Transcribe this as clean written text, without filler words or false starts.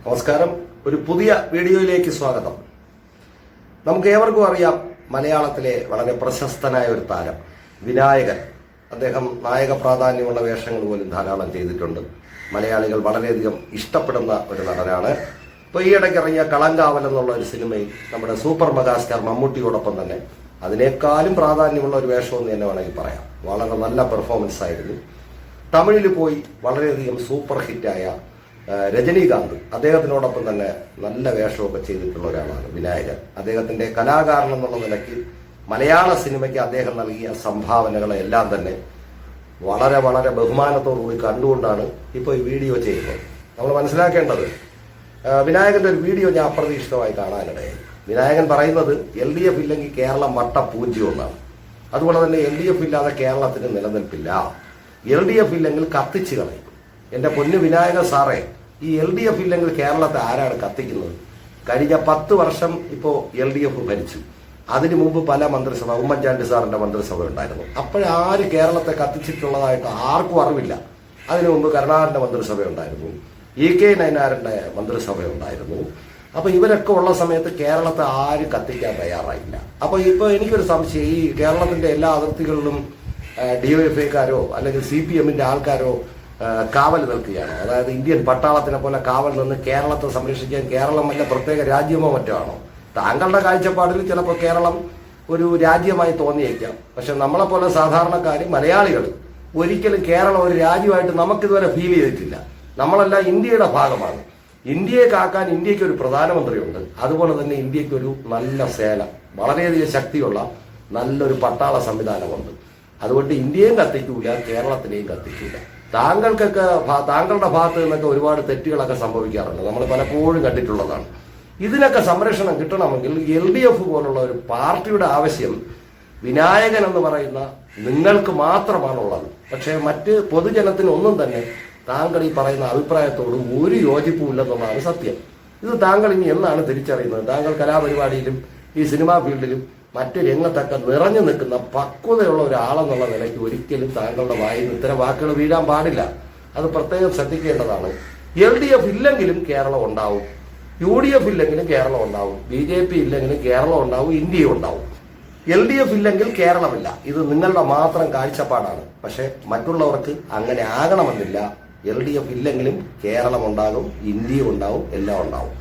നമസ്കാരം. ഒരു പുതിയ വീഡിയോയിലേക്ക് സ്വാഗതം. നമുക്ക് ഏവർക്കും അറിയാം, മലയാളത്തിലെ വളരെ പ്രശസ്തനായ ഒരു താരം വിനായകൻ. അദ്ദേഹം നായക പ്രാധാന്യമുള്ള വേഷങ്ങൾ പോലും ധാരാളം ചെയ്തിട്ടുണ്ട്. മലയാളികൾ വളരെയധികം ഇഷ്ടപ്പെടുന്ന ഒരു നടനാണ്. ഇപ്പോൾ ഈ ഇടയ്ക്ക് ഇറങ്ങിയ കളങ്കാവൽ എന്നുള്ള ഒരു സിനിമയിൽ നമ്മുടെ സൂപ്പർ മെഗാസ്റ്റാർ മമ്മൂട്ടിയോടൊപ്പം തന്നെ അതിനേക്കാളും പ്രാധാന്യമുള്ള ഒരു വേഷമെന്ന് തന്നെ വേണമെങ്കിൽ പറയാം. വളരെ നല്ല പെർഫോമൻസ് ആയിരുന്നു. തമിഴിൽ പോയി വളരെയധികം സൂപ്പർ ഹിറ്റായ രജനീകാന്ത് അദ്ദേഹത്തിനോടൊപ്പം തന്നെ നല്ല വേഷമൊക്കെ ചെയ്തിട്ടുള്ള ഒരാളാണ് വിനായകൻ. അദ്ദേഹത്തിന്റെ കലാകാരൻ എന്നുള്ള നിലയ്ക്ക് മലയാള സിനിമയ്ക്ക് അദ്ദേഹം നൽകിയ സംഭാവനകളെല്ലാം തന്നെ വളരെ വളരെ ബഹുമാനത്തോടുകൂടി കണ്ടുകൊണ്ടാണ് ഇപ്പോൾ ഈ വീഡിയോ ചെയ്യുന്നത്. നമ്മൾ മനസ്സിലാക്കേണ്ടത്, വിനായകന്റെ ഒരു വീഡിയോ ഞാൻ അപ്രതീക്ഷിതമായി കാണാനിടയായി. വിനായകൻ പറയുന്നത് LDF ഇല്ലെങ്കിൽ കേരളം വട്ടപൂജ്യം എന്നാണ്. അതുപോലെ തന്നെ LDF ഇല്ലാതെ കേരളത്തിന് നിലനിൽപ്പില്ല, LDF ഇല്ലെങ്കിൽ കത്തിച്ചു കളയും. എന്റെ പൊന്നു വിനായക സാറേ, ഈ LDF ഇല്ലെങ്കിൽ കേരളത്തെ ആരാണ് കത്തിക്കുന്നത്? കഴിഞ്ഞ 10 വർഷം ഇപ്പോൾ LDF ഭരിച്ചു. അതിനു മുമ്പ് പല മന്ത്രിസഭ, ഉമ്മൻചാണ്ടി സാറിന്റെ മന്ത്രിസഭ ഉണ്ടായിരുന്നു. അപ്പോഴാര് കേരളത്തെ കത്തിച്ചിട്ടുള്ളതായിട്ട് ആർക്കും അറിവില്ല. അതിനു മുമ്പ് കരുണാകരന്റെ മന്ത്രിസഭ ഉണ്ടായിരുന്നു, EK നയനാറിന്റെ മന്ത്രിസഭ ഉണ്ടായിരുന്നു. അപ്പൊ ഇവരൊക്കെ ഉള്ള സമയത്ത് കേരളത്തെ ആരും കത്തിക്കാൻ തയ്യാറായില്ല. അപ്പൊ ഇപ്പൊ എനിക്കൊരു സംശയം, ഈ കേരളത്തിന്റെ എല്ലാ അതിർത്തികളിലും DYFIക്കാരോ അല്ലെങ്കിൽ CPMന്റെ ആൾക്കാരോ കാവൽ നിൽക്കുകയാണ്. അതായത് ഇന്ത്യൻ പട്ടാളത്തിനെ പോലെ കാവൽ നിന്ന് കേരളത്തെ സംരക്ഷിക്കാൻ കേരളം വല്ല പ്രത്യേക രാജ്യമോ മറ്റോ ആണോ? താങ്കളുടെ കാഴ്ചപ്പാടിൽ ചിലപ്പോൾ കേരളം ഒരു രാജ്യമായി തോന്നിയേക്കാം. പക്ഷെ നമ്മളെപ്പോലെ സാധാരണക്കാർ മലയാളികൾ ഒരിക്കലും കേരളം ഒരു രാജ്യമായിട്ട് നമുക്കിതുവരെ ഫീൽ ചെയ്തിട്ടില്ല. നമ്മളെല്ലാം ഇന്ത്യയുടെ ഭാഗമാണ്. ഇന്ത്യയെ കാക്കാൻ ഇന്ത്യക്ക് ഒരു പ്രധാനമന്ത്രിയുണ്ട്. അതുപോലെ തന്നെ ഇന്ത്യക്ക് ഒരു നല്ല സേന, വളരെയധികം ശക്തിയുള്ള നല്ലൊരു പട്ടാള സംവിധാനമുണ്ട്. അതുകൊണ്ട് ഇന്ത്യയും കത്തിക്കൂല, കേരളത്തിനെയും കത്തിക്കൂല. താങ്കളുടെ ഭാഗത്ത് നിന്നൊക്കെ ഒരുപാട് തെറ്റുകളൊക്കെ സംഭവിക്കാറുണ്ട്, നമ്മൾ പലപ്പോഴും കണ്ടിട്ടുള്ളതാണ്. ഇതിനൊക്കെ സംരക്ഷണം കിട്ടണമെങ്കിൽ LDF പോലുള്ള ഒരു പാർട്ടിയുടെ ആവശ്യം വിനായകൻ എന്ന് പറയുന്ന നിങ്ങൾക്ക് മാത്രമാണുള്ളത്. പക്ഷേ മറ്റ് പൊതുജനത്തിന് ഒന്നും തന്നെ താങ്കൾ ഈ പറയുന്ന അഭിപ്രായത്തോട് ഒരു യോജിപ്പുമില്ലെന്നുള്ളതാണ് സത്യം. ഇത് താങ്കൾ ഇനി എന്നാണ് തിരിച്ചറിയുന്നത്? താങ്കൾ കലാപരിപാടിയിലും ഈ സിനിമാ ഫീൽഡിലും മറ്റു രംഗത്തൊക്കെ നിറഞ്ഞു നിൽക്കുന്ന പക്വതയുള്ള ഒരാളെന്നുള്ള നിലയ്ക്ക് ഒരിക്കലും താങ്കളുടെ വായിൽ നിന്ന് ഇത്തരം വാക്കുകൾ വീഴാൻ പാടില്ല. അത് പ്രത്യേകം ശ്രദ്ധിക്കേണ്ടതാണ്. LDF ഇല്ലെങ്കിലും കേരളം ഉണ്ടാവും, UDF ഇല്ലെങ്കിലും കേരളം ഉണ്ടാവും, BJP ഇല്ലെങ്കിലും കേരളം ഉണ്ടാവും, ഇന്ത്യയും ഉണ്ടാവും. LDF ഇല്ലെങ്കിൽ കേരളമില്ല. ഇത് നിങ്ങളുടെ മാത്രം കാഴ്ചപ്പാടാണ്. പക്ഷെ മറ്റുള്ളവർക്ക് അങ്ങനെ ആകണമെന്നില്ല. LDF ഇല്ലെങ്കിലും കേരളം ഉണ്ടാകും, ഇന്ത്യയും ഉണ്ടാവും, എല്ലാം ഉണ്ടാവും.